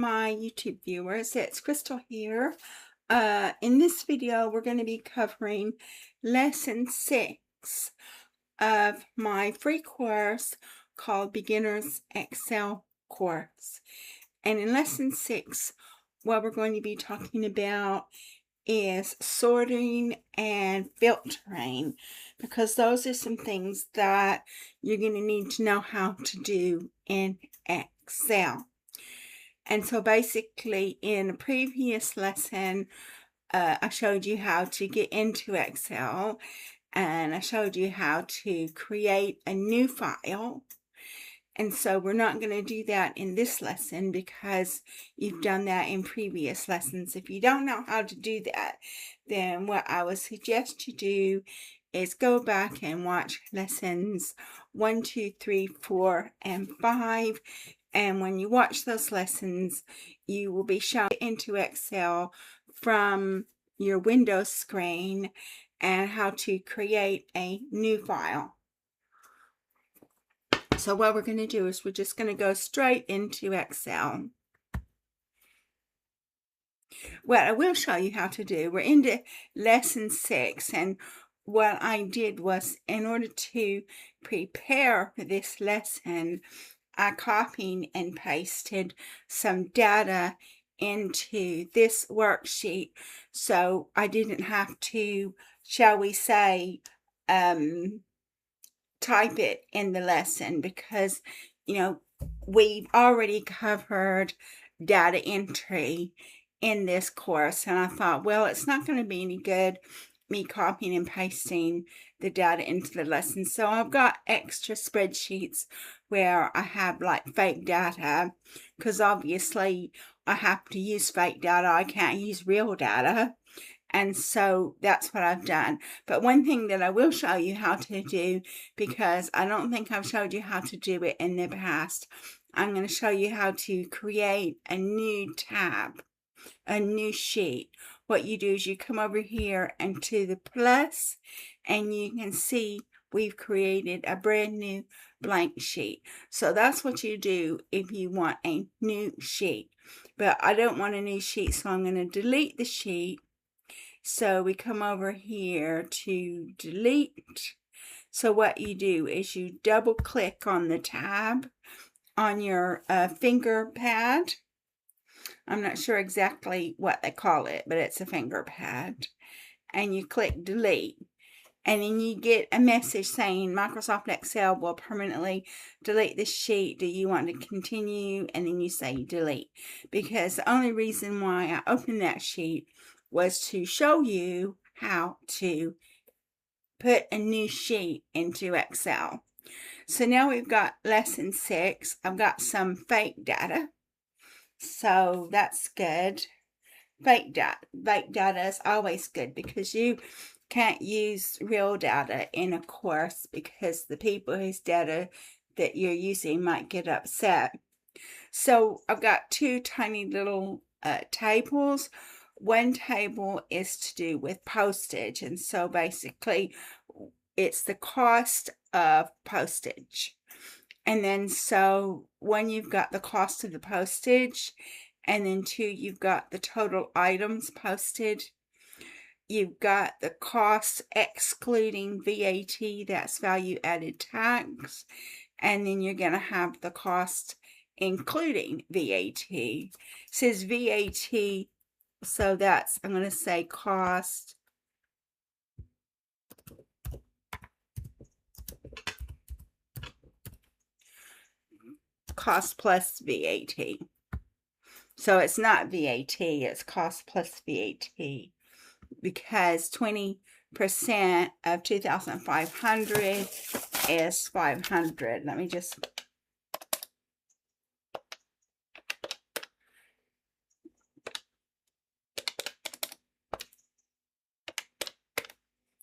My YouTube viewers, it's Crystal here. In this video, we're going to be covering lesson 6 of my free course called Beginners Excel Course. And in lesson 6, what we're going to be talking about is sorting and filtering, because those are some things that you're going to need to know how to do in Excel. And so basically in a previous lesson, I showed you how to get into Excel, and I showed you how to create a new file. And so we're not going to do that in this lesson because you've done that in previous lessons. If you don't know how to do that, then what I would suggest you do is go back and watch lessons 1, 2, 3, 4, and 5. And when you watch those lessons, you will be shown into Excel from your Windows screen and how to create a new file. So what we're going to do is we're just going to go straight into Excel. What I will show you how to do, we're into lesson 6, and what I did was, in order to prepare for this lesson, I copied and pasted some data into this worksheet, so I didn't have to, shall we say, type it in the lesson, because, you know, we've already covered data entry in this course, and I thought, well, it's not going to be any good me copying and pasting the data into the lesson. So I've got extra spreadsheets where I have like fake data, because obviously I have to use fake data. I can't use real data. And so that's what I've done. But one thing that I will show you how to do, because I don't think I've showed you how to do it in the past, I'm going to show you how to create a new tab, a new sheet. What you do is you come over here and to the plus, and you can see we've created a brand new blank sheet. So that's what you do if you want a new sheet. But I don't want a new sheet, so I'm going to delete the sheet. So we come over here to delete. So what you do is you double click on the tab on your finger pad. I'm not sure exactly what they call it, but it's a finger pad. And you click delete. And then you get a message saying Microsoft Excel will permanently delete this sheet. Do you want to continue? And then you say delete. Because the only reason why I opened that sheet was to show you how to put a new sheet into Excel. So now we've got lesson 6. I've got some fake data. So that's good. Fake data is always good, because you can't use real data in a course, because the people whose data that you're using might get upset. So I've got 2 tiny little tables. One table is to do with postage, and so basically it's the cost of postage. And then so when you've got the cost of the postage, and then 2, you've got the total items posted. You've got the cost excluding VAT, that's value added tax. And then you're going to have the cost including VAT. It says VAT, so that's, I'm going to say cost plus VAT. So it's not VAT, it's cost plus VAT, because 20% of 2,500 is 500. Let me just...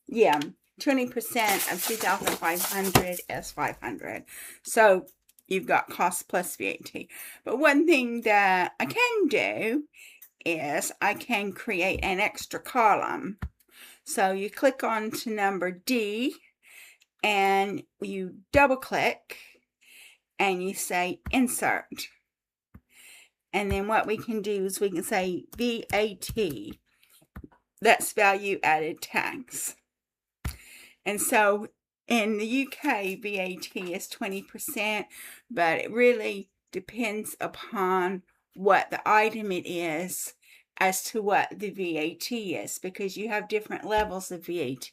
Yeah, 20% of 2,500 is 500. So you've got cost plus VAT. But one thing that I can do is I can create an extra column. So you click on to number D, and you double click, and you say insert. And then what we can do is we can say VAT. That's value added tax. And so in the UK, VAT is 20%, but it really depends upon what the item it is as to what the VAT is, because you have different levels of VAT.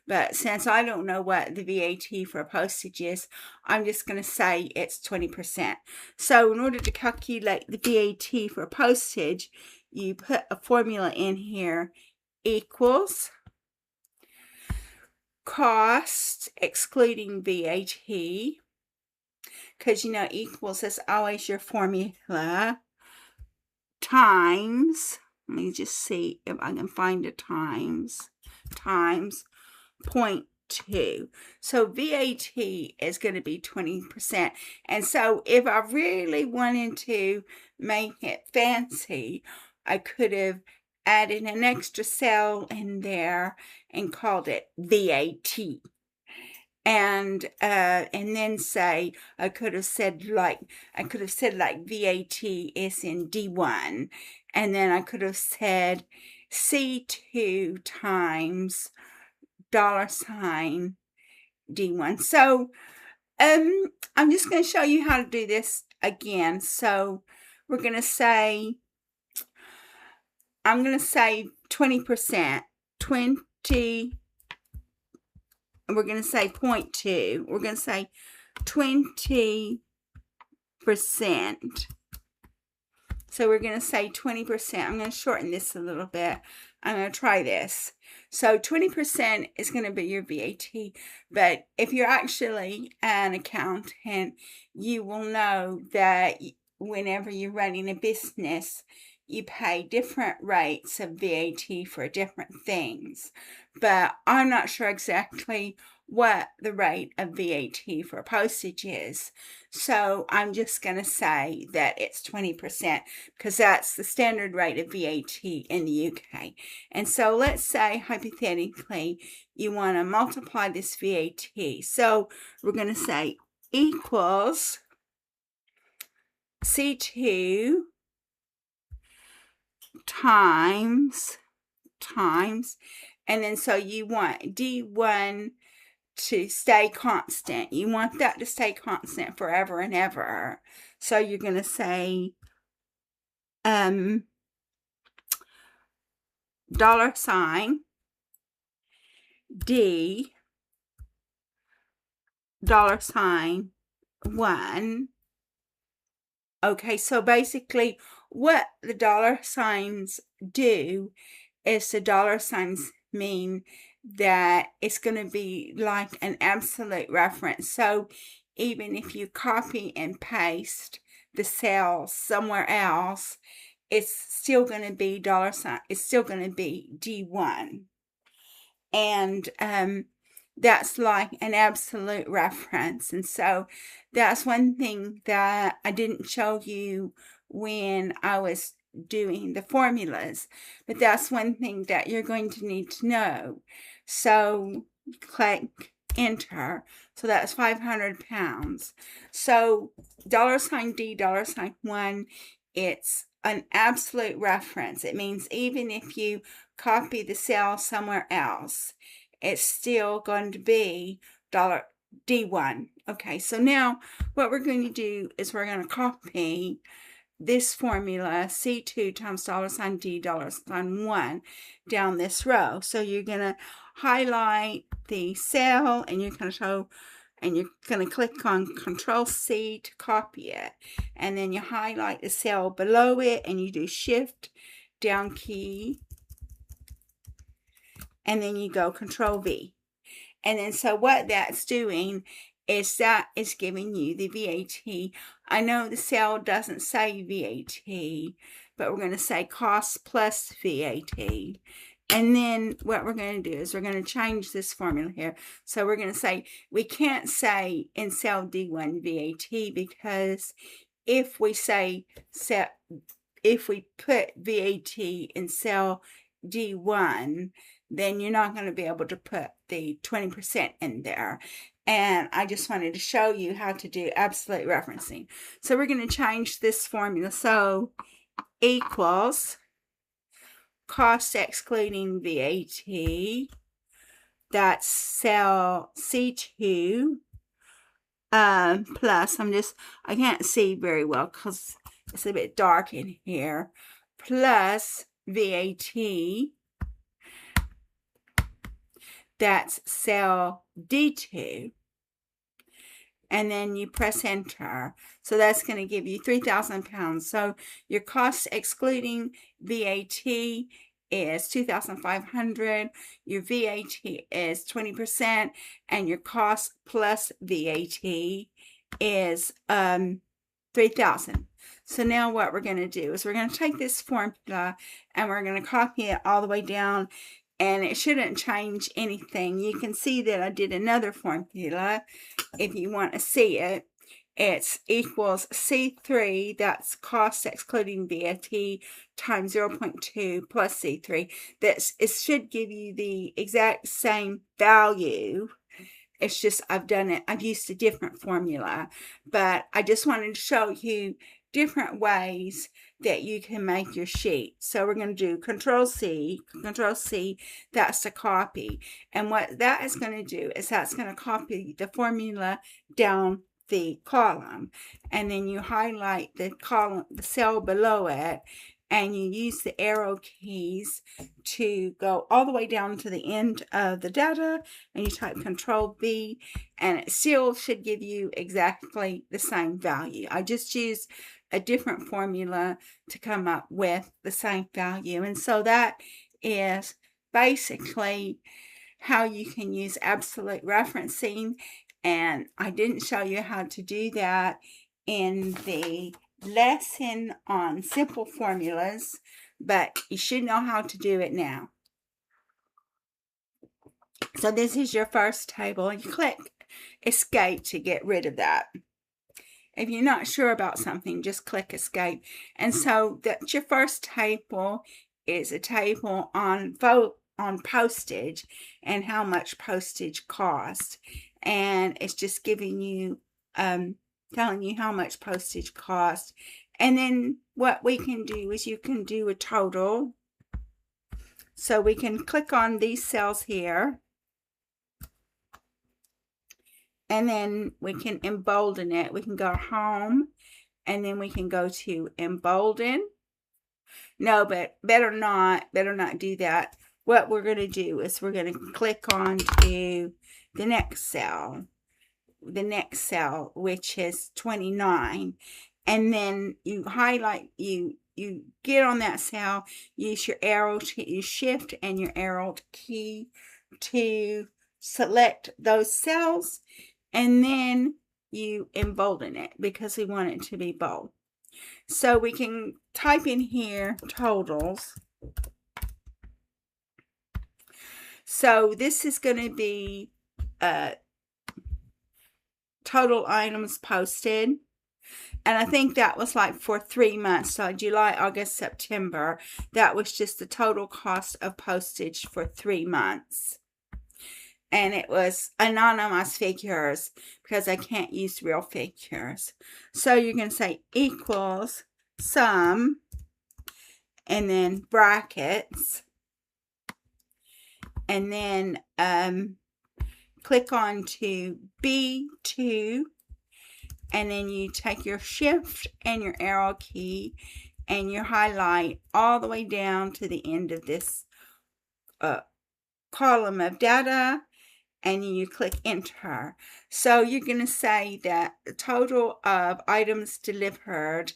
But since I don't know what the VAT for postage is, I'm just going to say it's 20%. So in order to calculate the VAT for postage, you put a formula in here, equals cost excluding VAT, because equals is always your formula, times, let me just see if I can find a times 0.2. So VAT is going to be 20%. And so if I really wanted to make it fancy, I could have added an extra cell in there and called it VAT. And then say I could have said like VAT is in D1, and then I could have said C2 times $D1. So I'm just going to show you how to do this again. So we're going to say, I'm going to say 20%, 20. We're going to say 0.2. We're going to say 20%. So we're going to say 20%. I'm going to shorten this a little bit. I'm going to try this. So 20% is going to be your VAT. But if you're actually an accountant, you will know that whenever you're running a business, you pay different rates of VAT for different things. But I'm not sure exactly what the rate of VAT for postage is. So I'm just going to say that it's 20% because that's the standard rate of VAT in the UK. And so let's say hypothetically you want to multiply this VAT. So we're going to say equals C2 times, and then so you want D1 to stay constant. You want that to stay constant forever and ever. So you're going to say $, D, $1. Okay, so basically what the dollar signs do is the dollar signs mean that it's going to be like an absolute reference. So even if you copy and paste the cell somewhere else, it's still going to be $, it's still going to be D1. And that's like an absolute reference. And so that's one thing that I didn't show you when I was doing the formulas, but that's one thing that you're going to need to know. So click enter. So that's 500 pounds. So $D, $1, it's an absolute reference. It means even if you copy the cell somewhere else, it's still going to be D1. Okay, so now what we're going to do is we're going to copy this formula, C2 times $D, $1, down this row. So you're going to highlight the cell and you're going to click on Control C to copy it. And then you highlight the cell below it and you do Shift down key. And then you go Control V. And then so what that's doing is that is giving you the VAT. I know the cell doesn't say VAT, but we're going to say cost plus VAT. And then what we're going to do is we're going to change this formula here. So we're going to say, we can't say in cell D1 VAT, because if we put VAT in cell D1, then you're not going to be able to put the 20% in there. And I just wanted to show you how to do absolute referencing. So we're going to change this formula. So equals cost excluding VAT. That's cell C2 plus, I can't see very well because it's a bit dark in here, plus VAT. That's cell D2. And then you press enter. So that's going to give you £3,000. So your cost excluding VAT is 2,500. Your VAT is 20%, and your cost plus VAT is 3,000. So now what we're going to do is we're going to take this formula and we're going to copy it all the way down, and it shouldn't change anything. You can see that I did another formula if you want to see it. It's equals C3, that's cost excluding VAT, times 0.2 plus C3. It should give you the exact same value. It's just I've used a different formula, but I just wanted to show you different ways that you can make your sheet. So we're going to do Control C, that's to copy. And what that is going to do is that's going to copy the formula down the column, and then you highlight the column, the cell below it, and you use the arrow keys to go all the way down to the end of the data, and you type Control B, and it still should give you exactly the same value. I just used a different formula to come up with the same value. And so that is basically how you can use absolute referencing. And I didn't show you how to do that in the lesson on simple formulas, but you should know how to do it now. So this is your first table, and you click escape to get rid of that. If you're not sure about something, just click escape. And so that's your first table, is a table on postage and how much postage costs. And it's just giving you telling you how much postage costs. And then what we can do is you can do a total. So we can click on these cells here, and then we can embolden it. We can go home, and then we can go to embolden. No, but better not do that. What we're going to do is we're going to click on to the next cell, which is 29, and then you highlight, you get on that cell, use your arrow, you shift and your arrow key to select those cells, and then you embolden it because we want it to be bold. So we can type in here totals. So this is going to be total items posted. And I think that was like for 3 months. So July, August, September. That was just the total cost of postage for 3 months. And it was anonymous figures because I can't use real figures. So you're going to say equals sum, and then brackets, and then click on to B2, and then you take your shift and your arrow key and you highlight all the way down to the end of this column of data, and you click enter. So you're going to say that the total of items delivered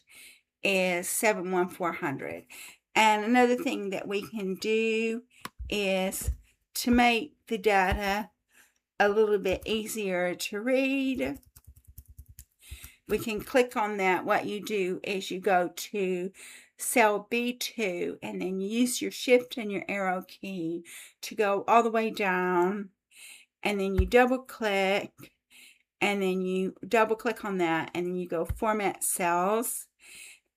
is 71400. And another thing that we can do is to make the data a little bit easier to read, we can click on that. What you do is you go to cell B2, and then you use your shift and your arrow key to go all the way down, and then you double click, and then you double click on that, and then you go format cells,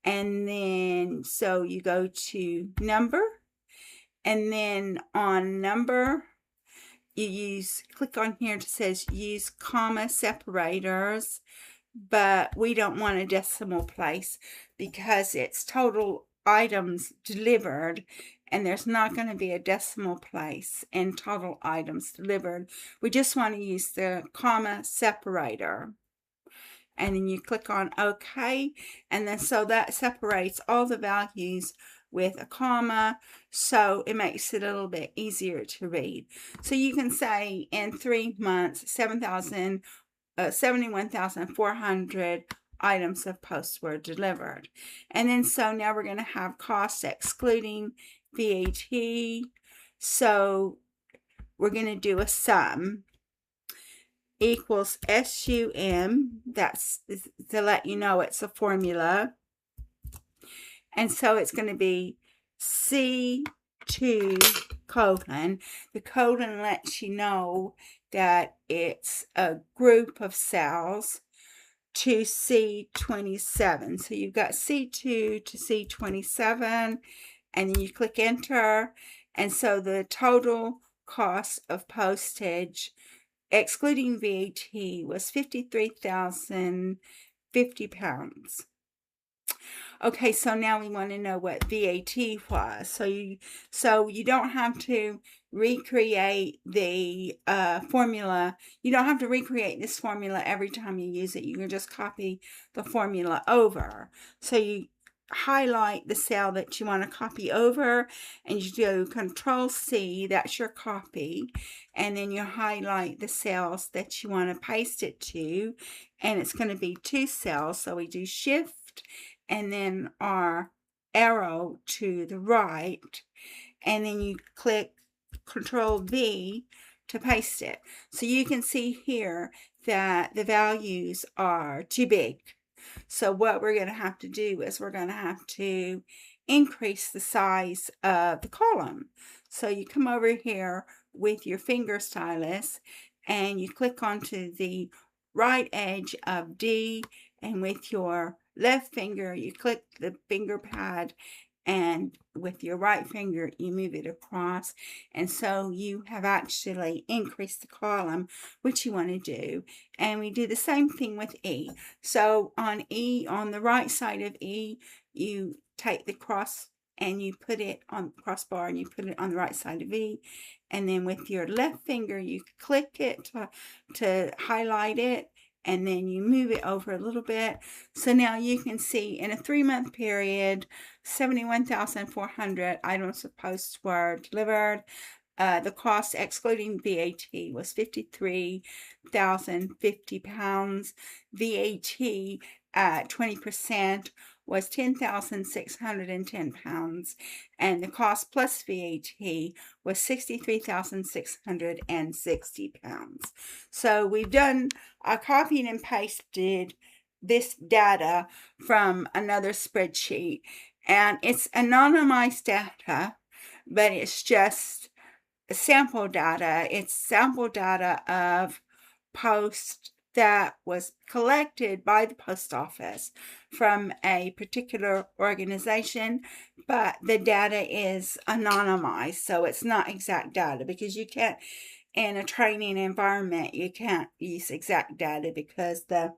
and then so you go to number, and then on number you click on here. It says use comma separators, but we don't want a decimal place because it's total items delivered, and there's not going to be a decimal place in total items delivered. We just want to use the comma separator. And then you click on OK, and then so that separates all the values with a comma, so it makes it a little bit easier to read. So you can say in 3 months 71,400 items of post were delivered. And then so now we're going to have costs excluding VAT. So we're going to do a sum equals SUM. That's to let you know it's a formula. And so it's going to be C2 colon. The colon lets you know that it's a group of cells to C27. So you've got C2 to C27, and then you click enter. And so the total cost of postage, excluding VAT, was £53,050. Okay, so now we want to know what VAT was. So you don't have to recreate the formula. You don't have to recreate this formula every time you use it. You can just copy the formula over. So you highlight the cell that you want to copy over, and you do Control C, that's your copy, and then you highlight the cells that you want to paste it to, and it's going to be 2 cells. So we do Shift and then our arrow to the right, and then you click Control V to paste it. So you can see here that the values are too big. So what we're going to have to do is we're going to have to increase the size of the column. So you come over here with your finger stylus and you click onto the right edge of D, and with your left finger you click the finger pad, and with your right finger you move it across, and so you have actually increased the column, which you want to do. And we do the same thing with E. So on E, on the right side of E, you take the cross and you put it on the crossbar and you put it on the right side of E, and then with your left finger you click it to highlight it, and then you move it over a little bit. So now you can see in a 3-month period, 71,400 items of post were delivered. The cost excluding VAT was £53,050. VAT at 20% was £10,610, and the cost plus VAT was £63,660. So we've done copied and pasted this data from another spreadsheet, and it's anonymized data, but it's just sample data. It's sample data of post that was collected by the post office from a particular organization, but the data is anonymized, so it's not exact data, because you can't, in a training environment, you can't use exact data because the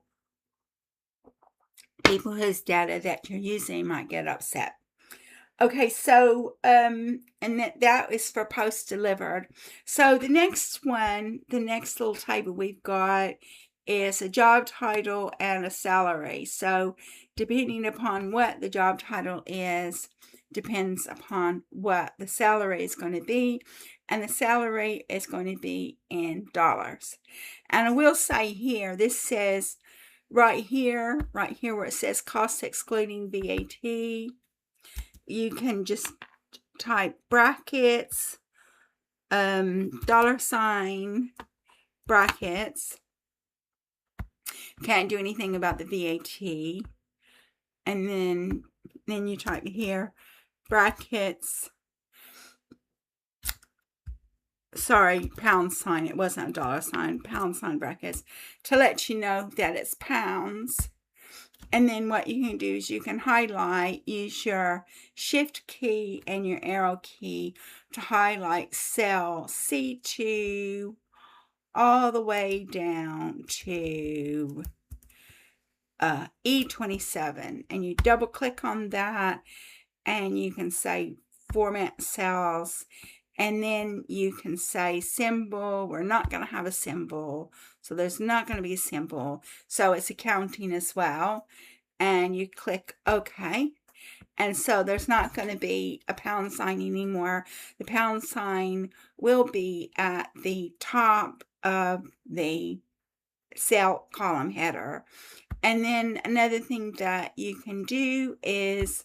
people whose data that you're using might get upset. Okay, so and that is for post delivered. So the next one, the next little table we've got is a job title and a salary. So depending upon what the job title is, depends upon what the salary is going to be, and the salary is going to be in dollars. And I will say here, this says right here where it says cost excluding VAT, you can just type brackets, $, brackets. Can't do anything about the VAT. And then you type here, brackets, sorry, pound sign. It wasn't a $, pound sign brackets, to let you know that it's pounds. And then what you can do is you can highlight, use your shift key and your arrow key to highlight cell C2 all the way down to E27. And you double click on that and you can say format cells. And then you can say symbol. We're not going to have a symbol. So there's not going to be a symbol. So it's accounting as well. And you click OK. And so there's not going to be a pound sign anymore. The pound sign will be at the top of the cell column header. And then another thing that you can do is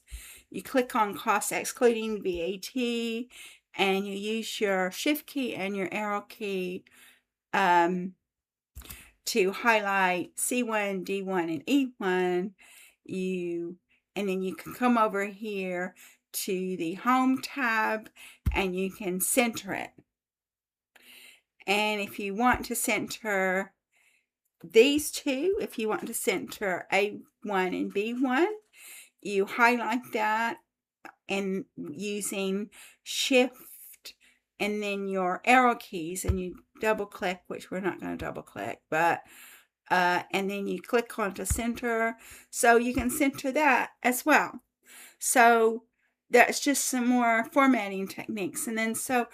you click on cost excluding VAT, and you use your shift key and your arrow key to highlight C1, D1, and E1. And then you can come over here to the home tab and you can center it. And if you want to center these two, if you want to center A1 and B1, you highlight that and using shift and then your arrow keys, and you double click, which we're not going to double click, but and then you click on to center, so you can center that as well. So that's just some more formatting techniques. And then so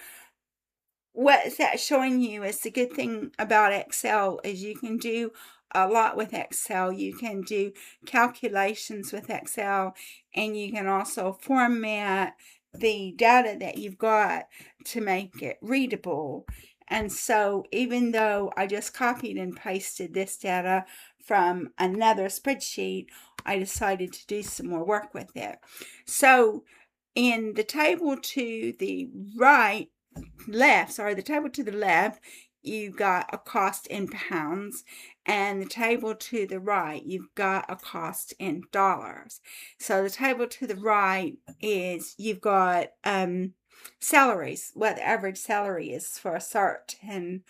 what that's showing you is the good thing about Excel is you can do a lot with Excel. You can do calculations with Excel, and you can also format the data that you've got to make it readable. And so even though I just copied and pasted this data from another spreadsheet, I decided to do some more work with it. So in the table to the table to the left, you've got a cost in pounds, and the table to the right, you've got a cost in dollars. So the table to the right is you've got salaries, what the average salary is for a certain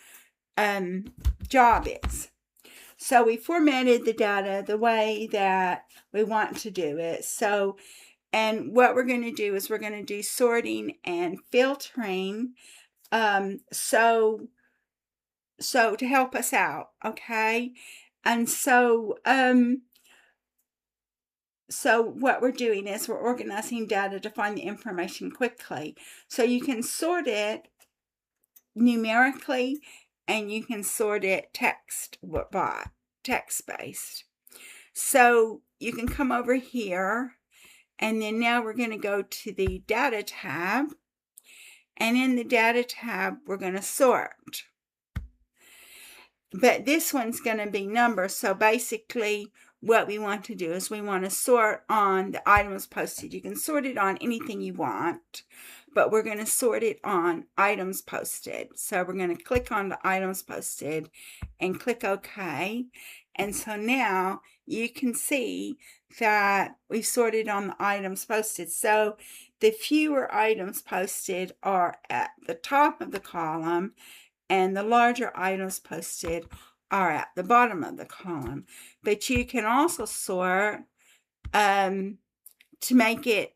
job is. So we formatted the data the way that we want to do it. So, and what we're going to do is we're going to do sorting and filtering. So to help us out, okay? And so what we're doing is we're organizing data to find the information quickly. So you can sort it numerically, and you can sort it text-based. So you can come over here, and then now we're going to go to the Data tab. And in the Data tab, we're going to sort. But this one's going to be numbers. So basically, what we want to do is we want to sort on the items posted. You can sort it on anything you want, but we're going to sort it on items posted. So we're going to click on the items posted and click OK. And so now you can see that we've sorted on the items posted. So the fewer items posted are at the top of the column, and the larger items posted are at the bottom of the column. But you can also sort to make it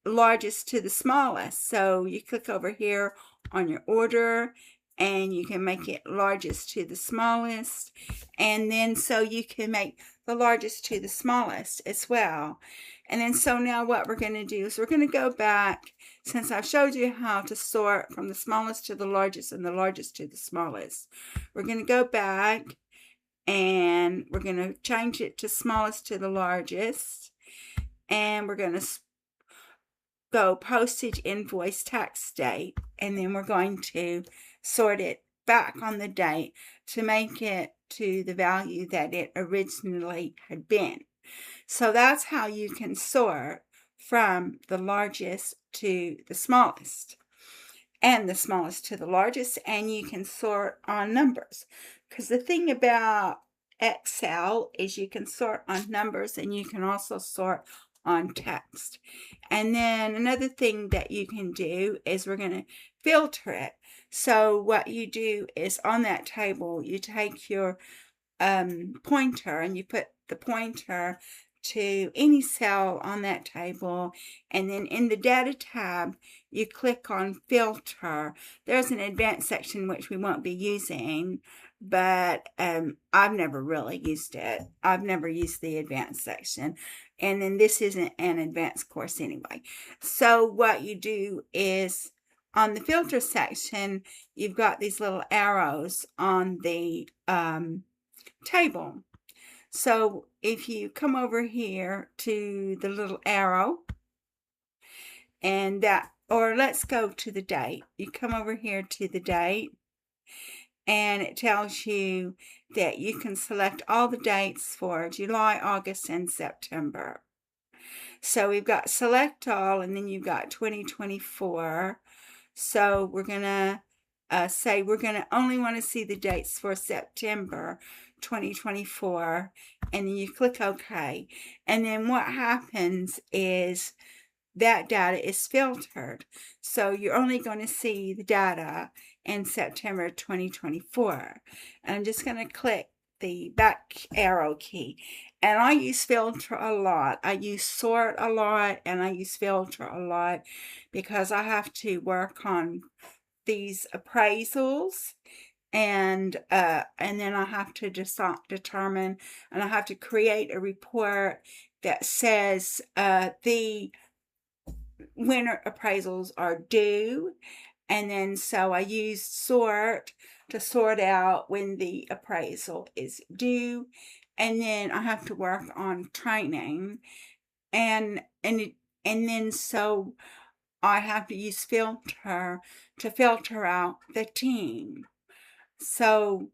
largest to the smallest. So you click over here on your order, and you can make it largest to the smallest. And then so you can make the largest to the smallest as well. And then so now what we're going to do is we're going to go back, since I've showed you how to sort from the smallest to the largest and the largest to the smallest. We're going to go back and we're going to change it to smallest to the largest. And we're going to go postage, invoice, tax date. And then we're going to sort it back on the date to make it to the value that it originally had been. So that's how you can sort from the largest to the smallest, and the smallest to the largest, and you can sort on numbers. Because the thing about Excel is you can sort on numbers, and you can also sort on text. And then another thing that you can do is we're going to filter it. So what you do is on that table, you take your pointer and you put the pointer to any cell on that table, and then in the data tab, you click on filter. There's an advanced section which we won't be using, but I've never really used it. I've never used the advanced section, and then this isn't an advanced course anyway. So what you do is on the filter section, you've got these little arrows on the table. So if you come over here to the little arrow, and that, or let's go to the date. You come over here to the date, and it tells you that you can select all the dates for July, August, and September. So we've got select all, and then you've got 2024. So we're going to say we're going to only want to see the dates for September 2024, and then you click OK. And then what happens is that data is filtered. So you're only going to see the data in September 2024. And I'm just going to click the back arrow key. And I use filter a lot. I use sort a lot, and I use filter a lot because I have to work on these appraisals, and then I have to determine, and I have to create a report that says the winter appraisals are due, and then so I use sort to sort out when the appraisal is due, and then I have to work on training, and then so I have to use filter to filter out the team. So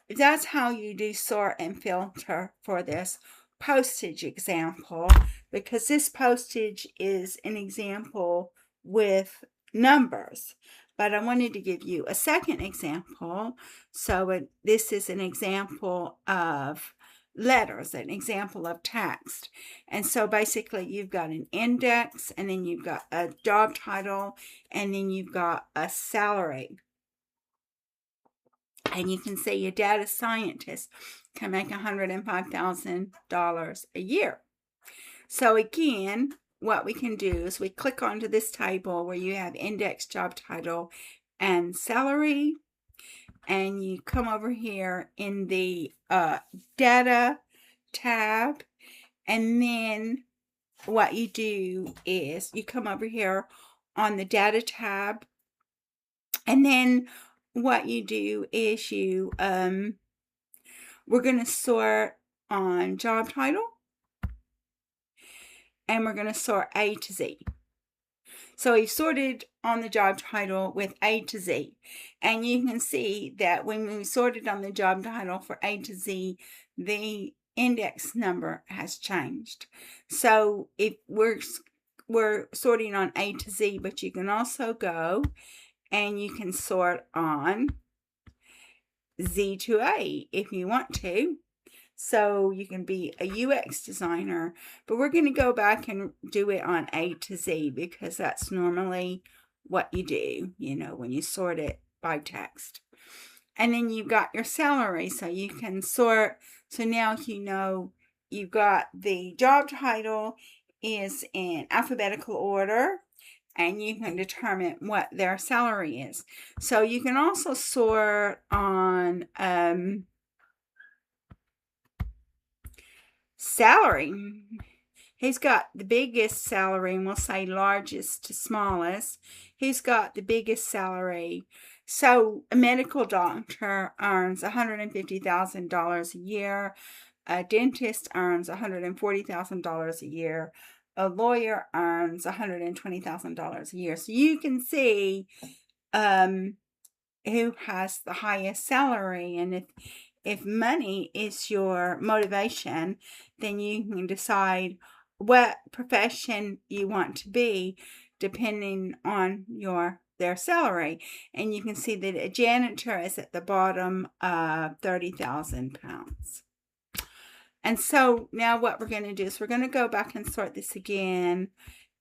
that's how you do sort and filter for this postage example, because this postage is an example with numbers. But I wanted to give you a second example. So this is an example of letters, an example of text. And so basically you've got an index, and then you've got a job title, and then you've got a salary. And you can see a data scientist can make $105,000 a year. So again, what we can do is we click onto this table where you have index, job title, and salary. And you come over here in the data tab. And then what you do is you come over here on the data tab. And then what you do is you, we're going to sort on job title, and we're going to sort A to Z. So we've sorted on the job title with A to Z, and you can see that when we sorted on the job title for A to Z, the index number has changed. So if we're sorting on A to Z, but you can also go and you can sort on Z to A if you want to. So you can be a UX designer, but we're going to go back and do it on A to Z because that's normally what you do, you know, when you sort it by text. And then you've got your salary, so you can sort. So now you know you've got the job title is in alphabetical order, and you can determine what their salary is. So you can also sort on salary. He's got the biggest salary, and we'll say largest to smallest. He's got the biggest salary. So a medical doctor earns $150,000 a year. A dentist earns $140,000 a year. A lawyer earns $120,000 a year. So you can see who has the highest salary. And if money is your motivation, then you can decide what profession you want to be depending on their salary. And you can see that a janitor is at the bottom of 30,000 pounds. And so now what we're going to do is we're going to go back and sort this again,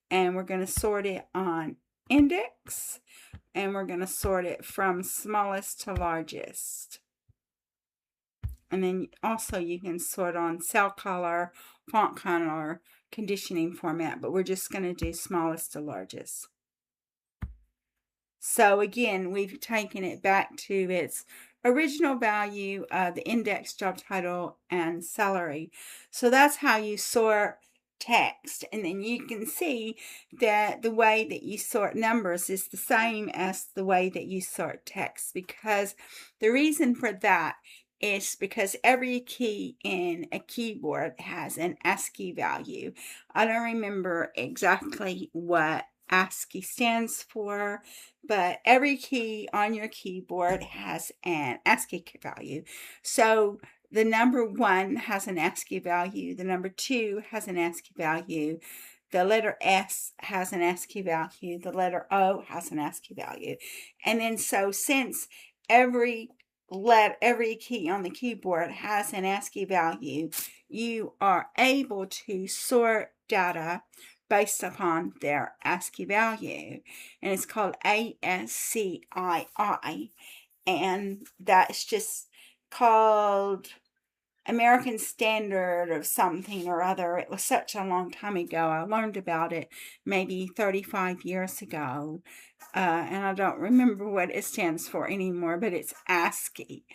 and we're going to sort it on index, and we're going to sort it from smallest to largest. And then also you can sort on cell color, font color, conditioning format, but we're just going to do smallest to largest. So again, we've taken it back to its original value, the index, job title, and salary. So that's how you sort text. And then you can see that the way that you sort numbers is the same as the way that you sort text, because the reason for that is because every key in a keyboard has an ASCII value. I don't remember exactly what ASCII stands for, but every key on your keyboard has an ASCII value. So the number 1 has an ASCII value, the number 2 has an ASCII value, the letter S has an ASCII value, the letter O has an ASCII value. And then so since every key on the keyboard has an ASCII value, you are able to sort data based upon their ASCII value, and it's called ASCII, and that's just called American Standard of something or other. It was such a long time ago. I learned about it maybe 35 years ago, and I don't remember what it stands for anymore, but it's ASCII.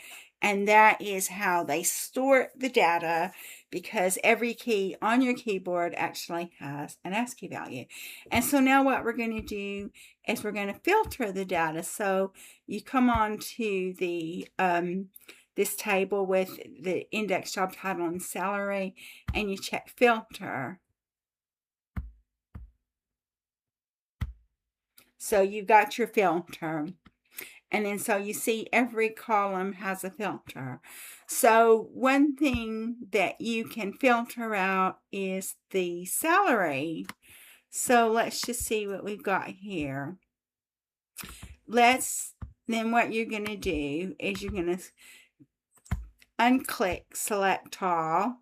And that is how they store the data, because every key on your keyboard actually has an ASCII value. And so now what we're going to do is we're going to filter the data. So you come on to the this table with the index, job title, and salary, and you check filter. So you've got your filter. And then so you see every column has a filter. So one thing that you can filter out is the salary. So let's just see what we've got here. Then what you're going to do is you're going to unclick select all,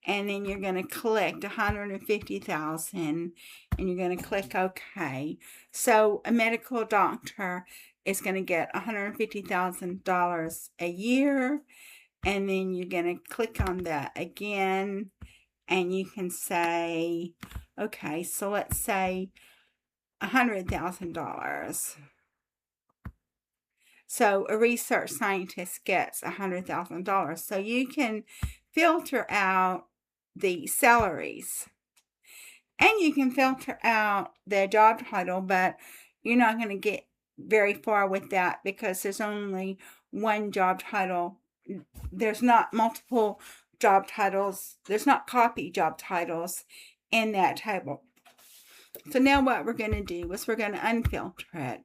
and then you're going to click 150,000, and you're going to click OK. So a medical doctor is going to get $150,000 a year, and then you're going to click on that again, and you can say, okay, so let's say $100,000. So a research scientist gets $100,000. So you can filter out the salaries, and you can filter out their job title, but you're not going to get very far with that because there's only one job title. There's not multiple job titles. There's not copy job titles in that table. So now what we're going to do is we're going to unfilter it.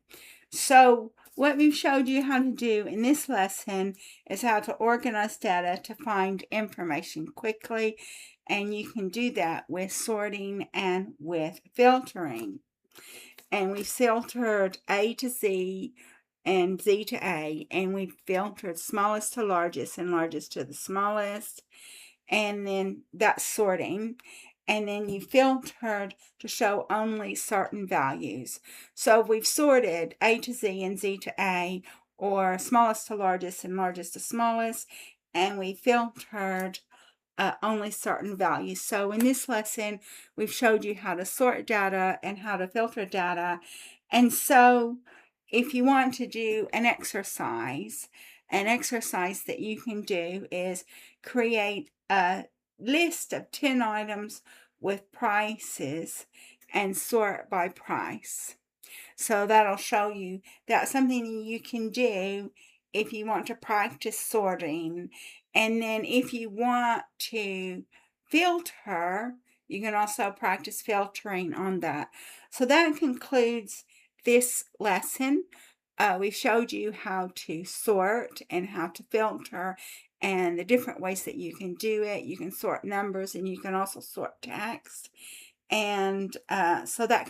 So what we've showed you how to do in this lesson is how to organize data to find information quickly, and you can do that with sorting and with filtering. And we filtered A to Z and Z to A, and we filtered smallest to largest and largest to the smallest, and then that's sorting. And then you filtered to show only certain values. So we've sorted A to Z and Z to A, or smallest to largest and largest to smallest, and we filtered only certain values. So in this lesson, we've showed you how to sort data and how to filter data. And so if you want to do an exercise that you can do is create a list of 10 items with prices and sort by price. So that'll show you that's something you can do if you want to practice sorting. And then if you want to filter, you can also practice filtering on that. So that concludes this lesson. We showed you how to sort and how to filter and the different ways that you can do it. You can sort numbers and you can also sort text. And so that's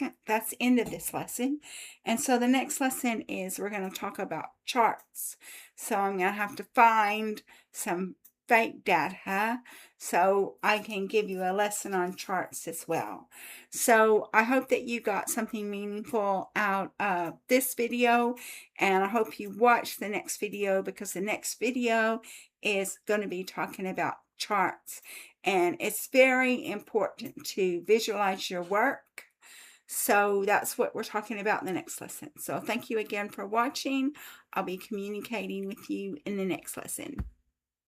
the end of this lesson. And so the next lesson is we're going to talk about charts. So I'm going to have to find some fake data, so I can give you a lesson on charts as well. So I hope that you got something meaningful out of this video, and I hope you watch the next video, because the next video is going to be talking about charts, and it's very important to visualize your work. So that's what we're talking about in the next lesson. So thank you again for watching. I'll be communicating with you in the next lesson.